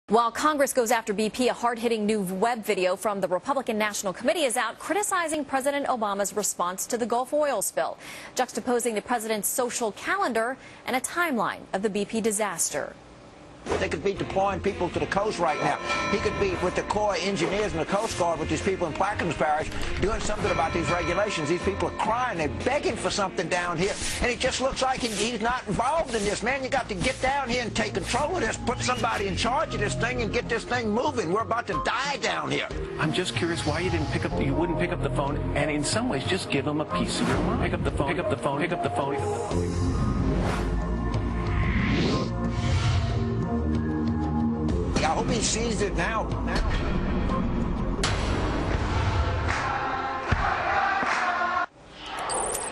While Congress goes after BP, a hard-hitting new web video from the Republican National Committee is out criticizing President Obama's response to the Gulf oil spill, juxtaposing the president's social calendar and a timeline of the BP disaster. They could be deploying people to the coast right now. He could be with the Corps engineers and the Coast Guard with these people in Plaquemines Parish doing something about these regulations. These people are crying. They're begging for something down here. And it just looks like he's not involved in this. Man, you got to get down here and take control of this, put somebody in charge of this thing and get this thing moving. We're about to die down here. I'm just curious why you wouldn't pick up the phone and in some ways just give them a piece of your mind. Pick up the phone, pick up the phone, pick up the phone, pick up the phone. I hope he sees it now.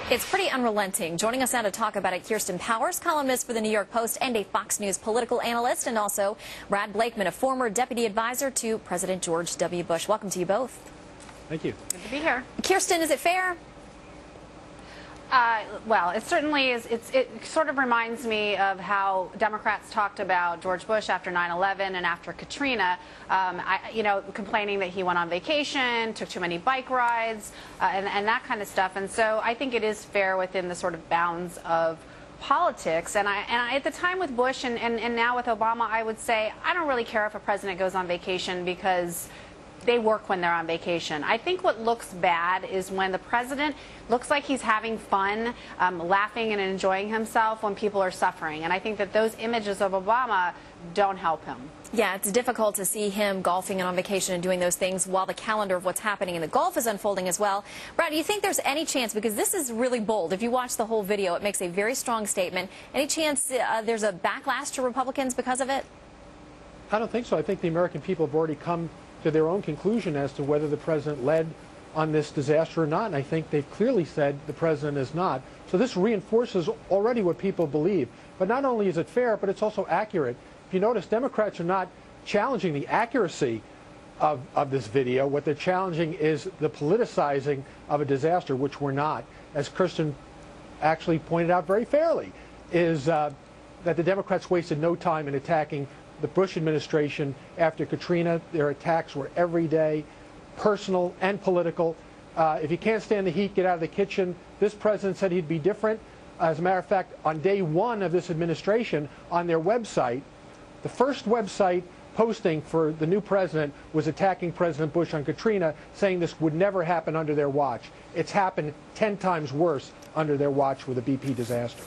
It's pretty unrelenting. Joining us now to talk about it, Kirsten Powers, columnist for the New York Post and a Fox News political analyst, and also Brad Blakeman, a former deputy advisor to President George W. Bush. Welcome to you both. Thank you. Good to be here. Kirsten, is it fair? Well, it certainly is. It sort of reminds me of how Democrats talked about George Bush after 9/11 and after Katrina, complaining that he went on vacation, took too many bike rides, and that kind of stuff. And so I think it is fair within the sort of bounds of politics. And I at the time with Bush and now with Obama, I would say I don't really care if a president goes on vacation because they work when they're on vacation. I think what looks bad is when the president looks like he's having fun, laughing and enjoying himself when people are suffering. And I think that those images of Obama don't help him. Yeah, it's difficult to see him golfing and on vacation and doing those things while the calendar of what's happening in the Gulf is unfolding as well. Brad, do you think there's any chance, because this is really bold, if you watch the whole video, it makes a very strong statement, any chance there's a backlash to Republicans because of it? I don't think so. I think the American people have already come to their own conclusion as to whether the president led on this disaster or not, and I think they've clearly said the president is not. So this reinforces already what people believe. But not only is it fair, but it's also accurate. If you notice, Democrats are not challenging the accuracy of this video. What they're challenging is the politicizing of a disaster, which we're not. As Kirsten actually pointed out very fairly, is that the Democrats wasted no time in attacking the Bush administration after Katrina. Their attacks were every day, personal and political. If you can't stand the heat, get out of the kitchen. This president said he'd be different. As a matter of fact, on day one of this administration, on their website, the first website posting for the new president was attacking President Bush on Katrina, saying this would never happen under their watch. It's happened 10 times worse under their watch with the BP disaster.